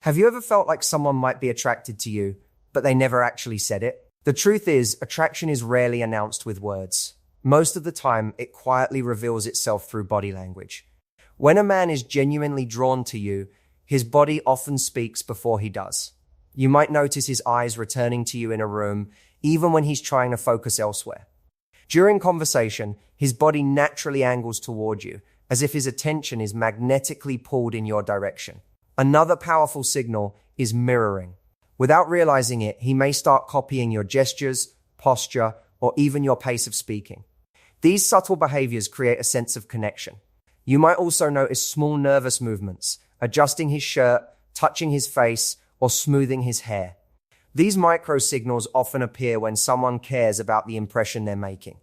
Have you ever felt like someone might be attracted to you, but they never actually said it? The truth is, attraction is rarely announced with words. Most of the time, it quietly reveals itself through body language. When a man is genuinely drawn to you, his body often speaks before he does. You might notice his eyes returning to you in a room, even when he's trying to focus elsewhere. During conversation, his body naturally angles toward you, as if his attention is magnetically pulled in your direction. Another powerful signal is mirroring. Without realizing it, he may start copying your gestures, posture, or even your pace of speaking. These subtle behaviors create a sense of connection. You might also notice small nervous movements, adjusting his shirt, touching his face, or smoothing his hair. These micro signals often appear when someone cares about the impression they're making.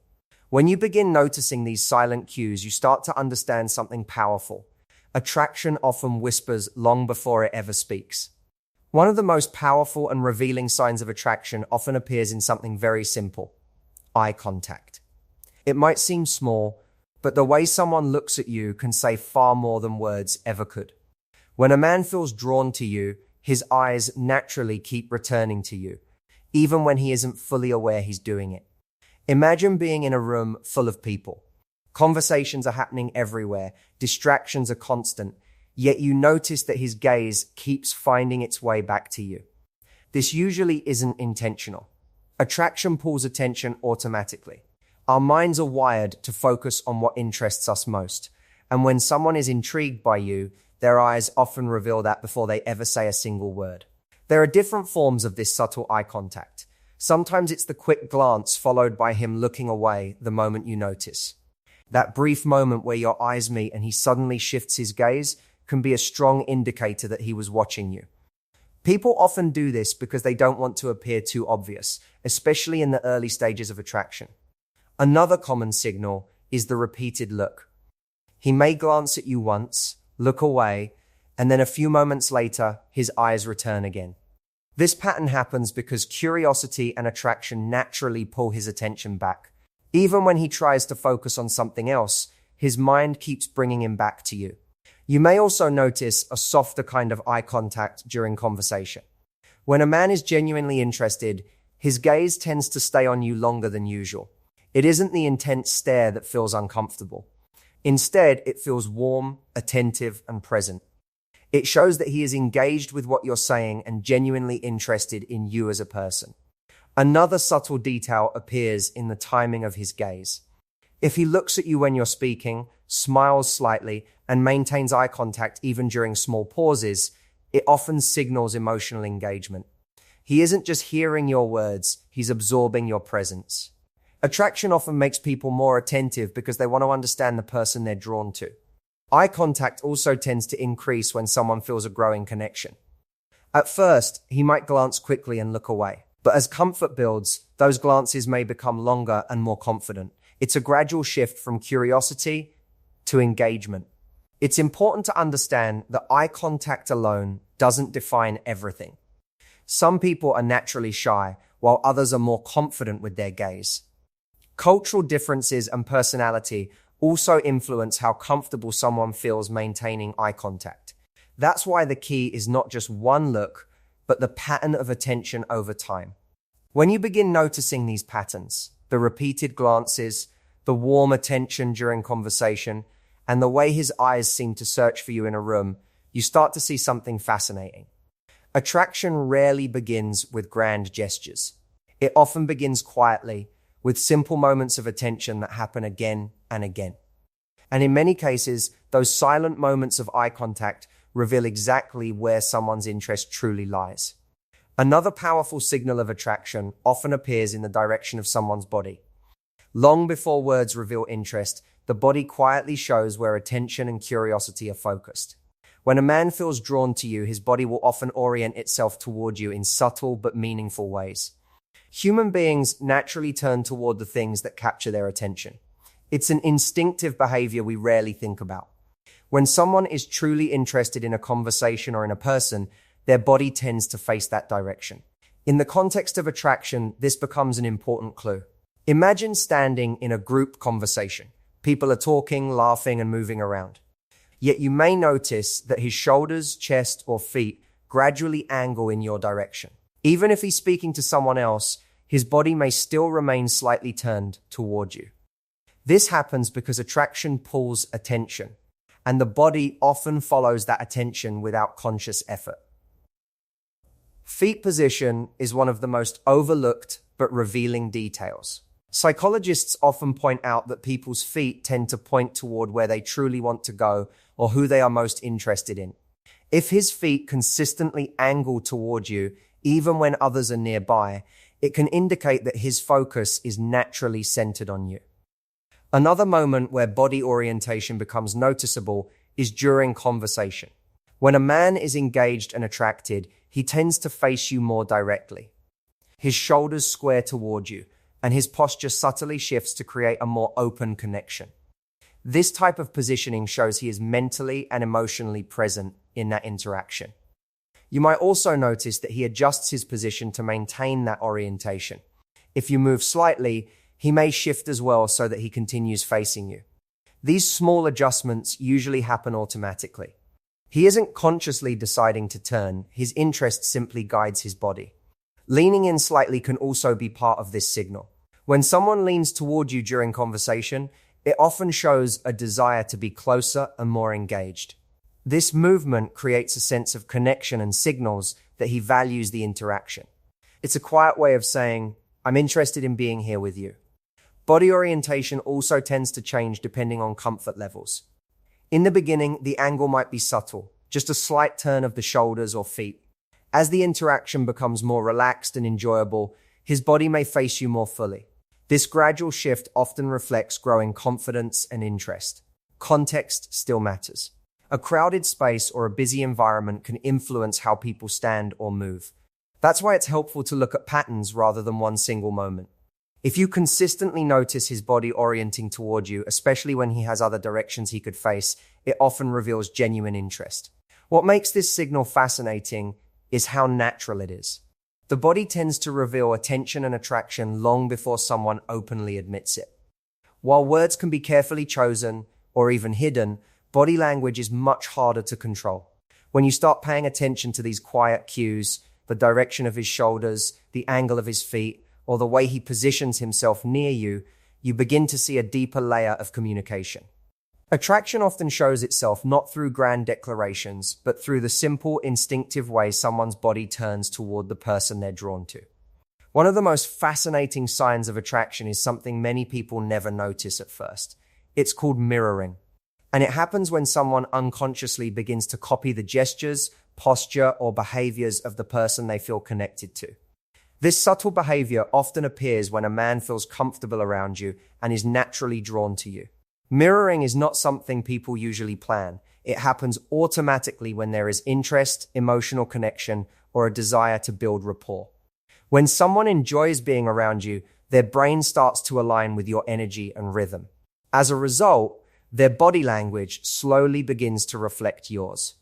When you begin noticing these silent cues, you start to understand something powerful. Attraction often whispers long before it ever speaks. One of the most powerful and revealing signs of attraction often appears in something very simple: eye contact. It might seem small, but the way someone looks at you can say far more than words ever could. When a man feels drawn to you, his eyes naturally keep returning to you, even when he isn't fully aware he's doing it. Imagine being in a room full of people. Conversations are happening everywhere, distractions are constant, yet you notice that his gaze keeps finding its way back to you. This usually isn't intentional. Attraction pulls attention automatically. Our minds are wired to focus on what interests us most, and when someone is intrigued by you, their eyes often reveal that before they ever say a single word. There are different forms of this subtle eye contact. Sometimes it's the quick glance followed by him looking away the moment you notice. That brief moment where your eyes meet and he suddenly shifts his gaze can be a strong indicator that he was watching you. People often do this because they don't want to appear too obvious, especially in the early stages of attraction. Another common signal is the repeated look. He may glance at you once, look away, and then a few moments later, his eyes return again. This pattern happens because curiosity and attraction naturally pull his attention back. Even when he tries to focus on something else, his mind keeps bringing him back to you. You may also notice a softer kind of eye contact during conversation. When a man is genuinely interested, his gaze tends to stay on you longer than usual. It isn't the intense stare that feels uncomfortable. Instead, it feels warm, attentive, and present. It shows that he is engaged with what you're saying and genuinely interested in you as a person. Another subtle detail appears in the timing of his gaze. If he looks at you when you're speaking, smiles slightly, and maintains eye contact even during small pauses, it often signals emotional engagement. He isn't just hearing your words, he's absorbing your presence. Attraction often makes people more attentive because they want to understand the person they're drawn to. Eye contact also tends to increase when someone feels a growing connection. At first, he might glance quickly and look away. But as comfort builds, those glances may become longer and more confident. It's a gradual shift from curiosity to engagement. It's important to understand that eye contact alone doesn't define everything. Some people are naturally shy, while others are more confident with their gaze. Cultural differences and personality also influence how comfortable someone feels maintaining eye contact. That's why the key is not just one look, but the pattern of attention over time. When you begin noticing these patterns, the repeated glances, the warm attention during conversation, and the way his eyes seem to search for you in a room, you start to see something fascinating. Attraction rarely begins with grand gestures. It often begins quietly, with simple moments of attention that happen again and again. And in many cases, those silent moments of eye contact reveal exactly where someone's interest truly lies. Another powerful signal of attraction often appears in the direction of someone's body. Long before words reveal interest, the body quietly shows where attention and curiosity are focused. When a man feels drawn to you, his body will often orient itself toward you in subtle but meaningful ways. Human beings naturally turn toward the things that capture their attention. It's an instinctive behavior we rarely think about. When someone is truly interested in a conversation or in a person, their body tends to face that direction. In the context of attraction, this becomes an important clue. Imagine standing in a group conversation. People are talking, laughing, and moving around. Yet you may notice that his shoulders, chest, or feet gradually angle in your direction. Even if he's speaking to someone else, his body may still remain slightly turned toward you. This happens because attraction pulls attention, and the body often follows that attention without conscious effort. Feet position is one of the most overlooked but revealing details. Psychologists often point out that people's feet tend to point toward where they truly want to go or who they are most interested in. If his feet consistently angle toward you, even when others are nearby, it can indicate that his focus is naturally centered on you. Another moment where body orientation becomes noticeable is during conversation. When a man is engaged and attracted, he tends to face you more directly. His shoulders square toward you, and his posture subtly shifts to create a more open connection. This type of positioning shows he is mentally and emotionally present in that interaction. You might also notice that he adjusts his position to maintain that orientation. If you move slightly, he may shift as well so that he continues facing you. These small adjustments usually happen automatically. He isn't consciously deciding to turn, his interest simply guides his body. Leaning in slightly can also be part of this signal. When someone leans toward you during conversation, it often shows a desire to be closer and more engaged. This movement creates a sense of connection and signals that he values the interaction. It's a quiet way of saying, "I'm interested in being here with you." Body orientation also tends to change depending on comfort levels. In the beginning, the angle might be subtle, just a slight turn of the shoulders or feet. As the interaction becomes more relaxed and enjoyable, his body may face you more fully. This gradual shift often reflects growing confidence and interest. Context still matters. A crowded space or a busy environment can influence how people stand or move. That's why it's helpful to look at patterns rather than one single moment. If you consistently notice his body orienting toward you, especially when he has other directions he could face, it often reveals genuine interest. What makes this signal fascinating is how natural it is. The body tends to reveal attention and attraction long before someone openly admits it. While words can be carefully chosen or even hidden, body language is much harder to control. When you start paying attention to these quiet cues, the direction of his shoulders, the angle of his feet, or the way he positions himself near you, you begin to see a deeper layer of communication. Attraction often shows itself not through grand declarations, but through the simple, instinctive way someone's body turns toward the person they're drawn to. One of the most fascinating signs of attraction is something many people never notice at first. It's called mirroring. And it happens when someone unconsciously begins to copy the gestures, posture, or behaviors of the person they feel connected to. This subtle behavior often appears when a man feels comfortable around you and is naturally drawn to you. Mirroring is not something people usually plan. It happens automatically when there is interest, emotional connection, or a desire to build rapport. When someone enjoys being around you, their brain starts to align with your energy and rhythm. As a result, their body language slowly begins to reflect yours.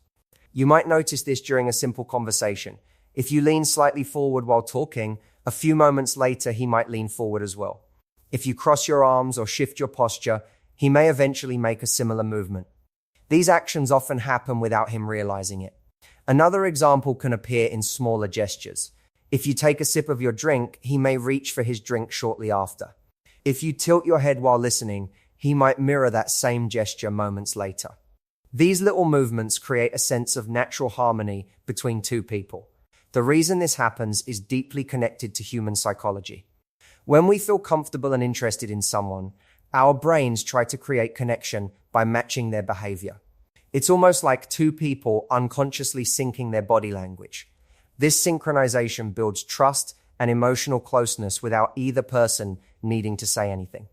You might notice this during a simple conversation. If you lean slightly forward while talking, a few moments later he might lean forward as well. If you cross your arms or shift your posture, he may eventually make a similar movement. These actions often happen without him realizing it. Another example can appear in smaller gestures. If you take a sip of your drink, he may reach for his drink shortly after. If you tilt your head while listening, he might mirror that same gesture moments later. These little movements create a sense of natural harmony between two people. The reason this happens is deeply connected to human psychology. When we feel comfortable and interested in someone, our brains try to create connection by matching their behavior. It's almost like two people unconsciously syncing their body language. This synchronization builds trust and emotional closeness without either person needing to say anything.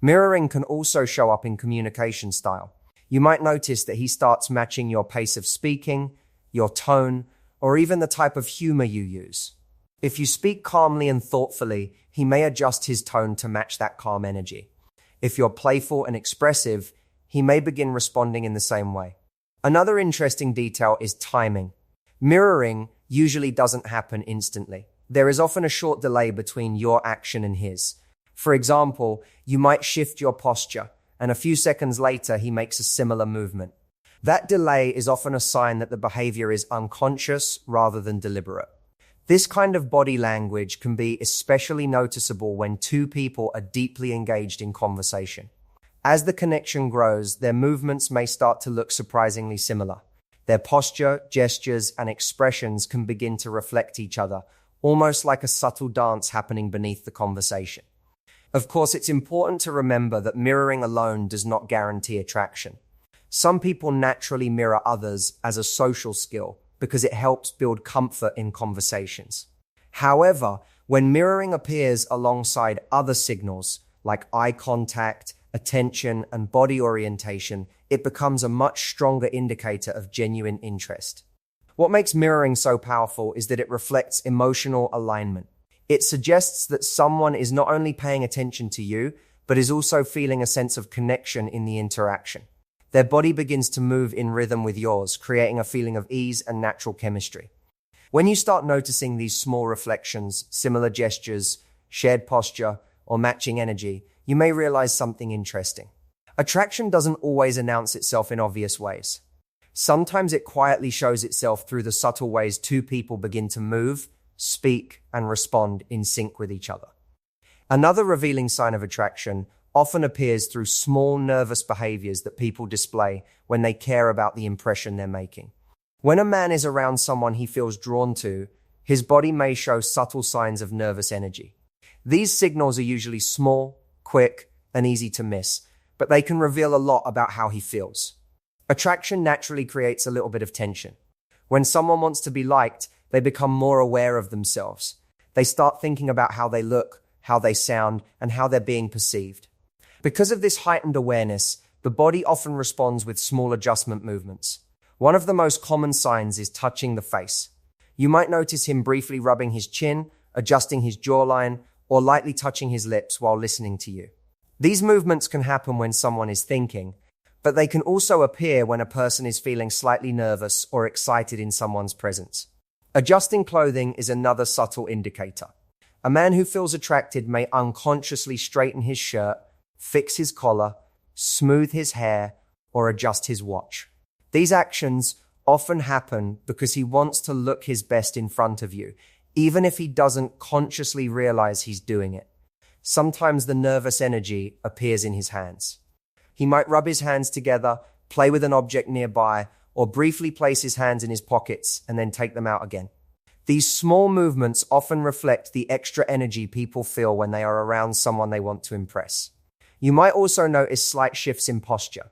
Mirroring can also show up in communication style. You might notice that he starts matching your pace of speaking, your tone, or even the type of humor you use. If you speak calmly and thoughtfully, he may adjust his tone to match that calm energy. If you're playful and expressive, he may begin responding in the same way. Another interesting detail is timing. Mirroring usually doesn't happen instantly. There is often a short delay between your action and his. For example, you might shift your posture, and a few seconds later, he makes a similar movement. That delay is often a sign that the behavior is unconscious rather than deliberate. This kind of body language can be especially noticeable when two people are deeply engaged in conversation. As the connection grows, their movements may start to look surprisingly similar. Their posture, gestures, and expressions can begin to reflect each other, almost like a subtle dance happening beneath the conversation. Of course, it's important to remember that mirroring alone does not guarantee attraction. Some people naturally mirror others as a social skill because it helps build comfort in conversations. However, when mirroring appears alongside other signals like eye contact, attention, and body orientation, it becomes a much stronger indicator of genuine interest. What makes mirroring so powerful is that it reflects emotional alignment. It suggests that someone is not only paying attention to you, but is also feeling a sense of connection in the interaction. Their body begins to move in rhythm with yours, creating a feeling of ease and natural chemistry. When you start noticing these small reflections, similar gestures, shared posture, or matching energy, you may realize something interesting. Attraction doesn't always announce itself in obvious ways. Sometimes it quietly shows itself through the subtle ways two people begin to move, speak, and respond in sync with each other. Another revealing sign of attraction often appears through small nervous behaviors that people display when they care about the impression they're making. When a man is around someone he feels drawn to, his body may show subtle signs of nervous energy. These signals are usually small, quick, and easy to miss, but they can reveal a lot about how he feels. Attraction naturally creates a little bit of tension. When someone wants to be liked, they become more aware of themselves. They start thinking about how they look, how they sound, and how they're being perceived. Because of this heightened awareness, the body often responds with small adjustment movements. One of the most common signs is touching the face. You might notice him briefly rubbing his chin, adjusting his jawline, or lightly touching his lips while listening to you. These movements can happen when someone is thinking, but they can also appear when a person is feeling slightly nervous or excited in someone's presence. Adjusting clothing is another subtle indicator. A man who feels attracted may unconsciously straighten his shirt, fix his collar, smooth his hair, or adjust his watch. These actions often happen because he wants to look his best in front of you, even if he doesn't consciously realize he's doing it. Sometimes the nervous energy appears in his hands. He might rub his hands together, play with an object nearby, or briefly place his hands in his pockets and then take them out again. These small movements often reflect the extra energy people feel when they are around someone they want to impress. You might also notice slight shifts in posture.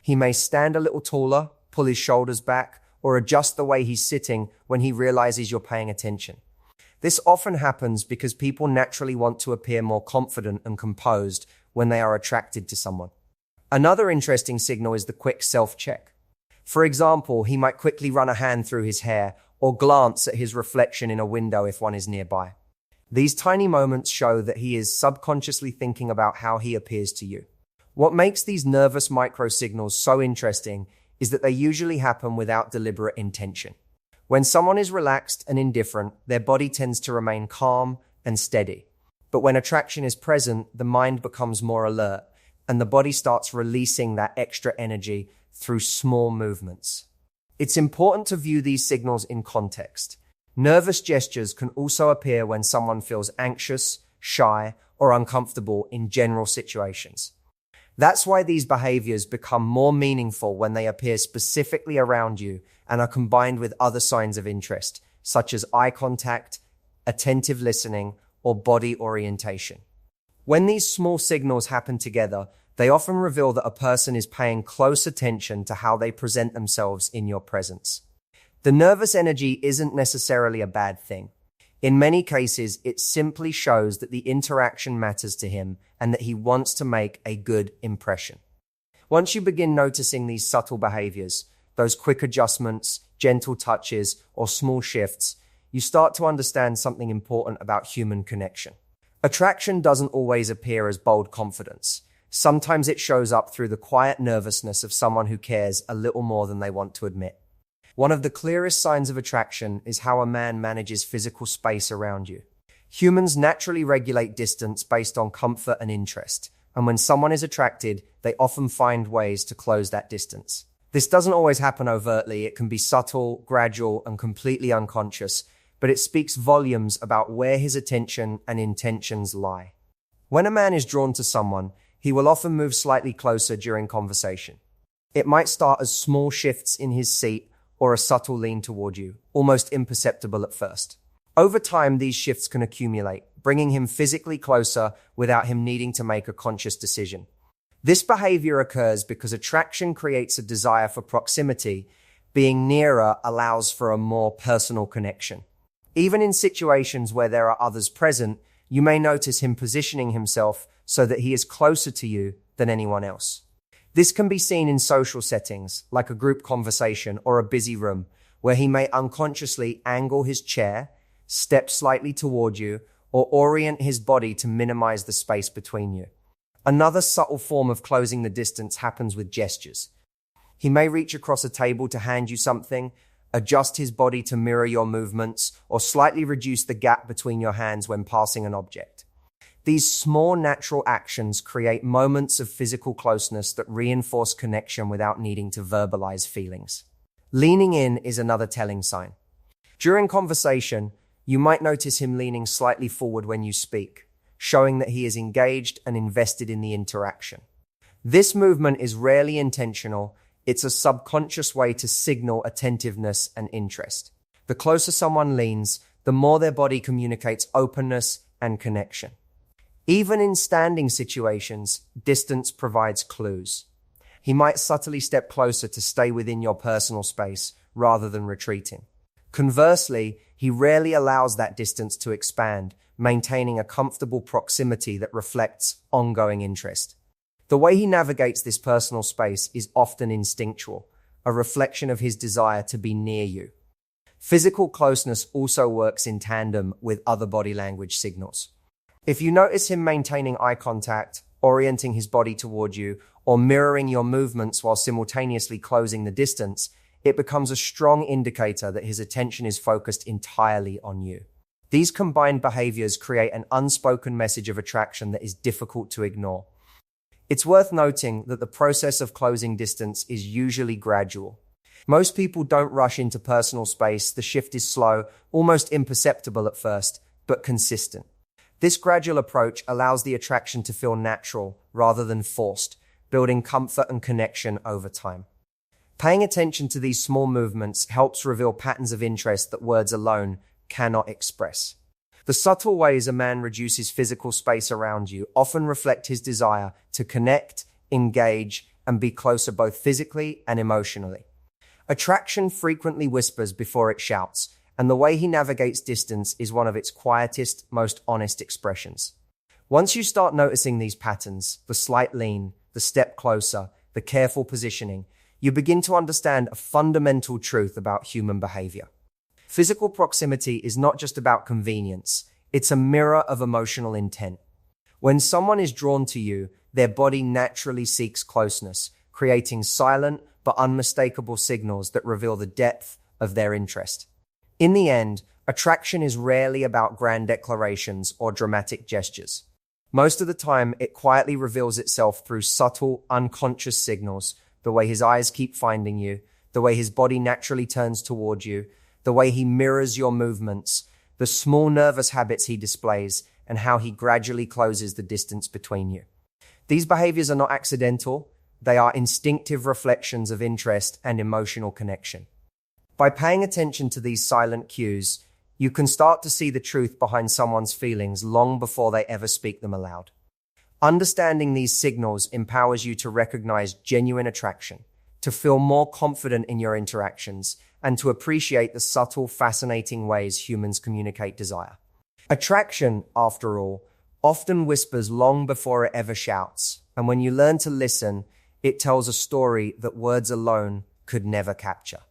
He may stand a little taller, pull his shoulders back, or adjust the way he's sitting when he realizes you're paying attention. This often happens because people naturally want to appear more confident and composed when they are attracted to someone. Another interesting signal is the quick self-check. For example, he might quickly run a hand through his hair or glance at his reflection in a window if one is nearby. These tiny moments show that he is subconsciously thinking about how he appears to you. What makes these nervous micro-signals so interesting is that they usually happen without deliberate intention. When someone is relaxed and indifferent, their body tends to remain calm and steady. But when attraction is present, the mind becomes more alert, and the body starts releasing that extra energy through small movements. It's important to view these signals in context. Nervous gestures can also appear when someone feels anxious, shy, or uncomfortable in general situations. That's why these behaviors become more meaningful when they appear specifically around you and are combined with other signs of interest, such as eye contact, attentive listening, or body orientation. When these small signals happen together, they often reveal that a person is paying close attention to how they present themselves in your presence. The nervous energy isn't necessarily a bad thing. In many cases, it simply shows that the interaction matters to him and that he wants to make a good impression. Once you begin noticing these subtle behaviors, those quick adjustments, gentle touches, or small shifts, you start to understand something important about human connection. Attraction doesn't always appear as bold confidence. Sometimes it shows up through the quiet nervousness of someone who cares a little more than they want to admit. One of the clearest signs of attraction is how a man manages physical space around you. Humans naturally regulate distance based on comfort and interest, and when someone is attracted, they often find ways to close that distance. This doesn't always happen overtly. It can be subtle, gradual, and completely unconscious, but it speaks volumes about where his attention and intentions lie. When a man is drawn to someone, he will often move slightly closer during conversation. It might start as small shifts in his seat or a subtle lean toward you, almost imperceptible at first. Over time, these shifts can accumulate, bringing him physically closer without him needing to make a conscious decision. This behavior occurs because attraction creates a desire for proximity. Being nearer allows for a more personal connection. Even in situations where there are others present, you may notice him positioning himself so that he is closer to you than anyone else. This can be seen in social settings, like a group conversation or a busy room, where he may unconsciously angle his chair, step slightly toward you, or orient his body to minimize the space between you. Another subtle form of closing the distance happens with gestures. He may reach across a table to hand you something, adjust his body to mirror your movements, or slightly reduce the gap between your hands when passing an object. These small natural actions create moments of physical closeness that reinforce connection without needing to verbalize feelings. Leaning in is another telling sign. During conversation, you might notice him leaning slightly forward when you speak, showing that he is engaged and invested in the interaction. This movement is rarely intentional. It's a subconscious way to signal attentiveness and interest. The closer someone leans, the more their body communicates openness and connection. Even in standing situations, distance provides clues. He might subtly step closer to stay within your personal space rather than retreating. Conversely, he rarely allows that distance to expand, maintaining a comfortable proximity that reflects ongoing interest. The way he navigates this personal space is often instinctual, a reflection of his desire to be near you. Physical closeness also works in tandem with other body language signals. If you notice him maintaining eye contact, orienting his body toward you, or mirroring your movements while simultaneously closing the distance, it becomes a strong indicator that his attention is focused entirely on you. These combined behaviors create an unspoken message of attraction that is difficult to ignore. It's worth noting that the process of closing distance is usually gradual. Most people don't rush into personal space. The shift is slow, almost imperceptible at first, but consistent. This gradual approach allows the attraction to feel natural rather than forced, building comfort and connection over time. Paying attention to these small movements helps reveal patterns of interest that words alone cannot express. The subtle ways a man reduces physical space around you often reflect his desire to connect, engage, and be closer both physically and emotionally. Attraction frequently whispers before it shouts, and the way he navigates distance is one of its quietest, most honest expressions. Once you start noticing these patterns, the slight lean, the step closer, the careful positioning, you begin to understand a fundamental truth about human behavior. Physical proximity is not just about convenience, it's a mirror of emotional intent. When someone is drawn to you, their body naturally seeks closeness, creating silent but unmistakable signals that reveal the depth of their interest. In the end, attraction is rarely about grand declarations or dramatic gestures. Most of the time, it quietly reveals itself through subtle, unconscious signals, the way his eyes keep finding you, the way his body naturally turns toward you, the way he mirrors your movements, the small nervous habits he displays, and how he gradually closes the distance between you. These behaviors are not accidental. They are instinctive reflections of interest and emotional connection. By paying attention to these silent cues, you can start to see the truth behind someone's feelings long before they ever speak them aloud. Understanding these signals empowers you to recognize genuine attraction, to feel more confident in your interactions, and to appreciate the subtle, fascinating ways humans communicate desire. Attraction, after all, often whispers long before it ever shouts, and when you learn to listen, it tells a story that words alone could never capture.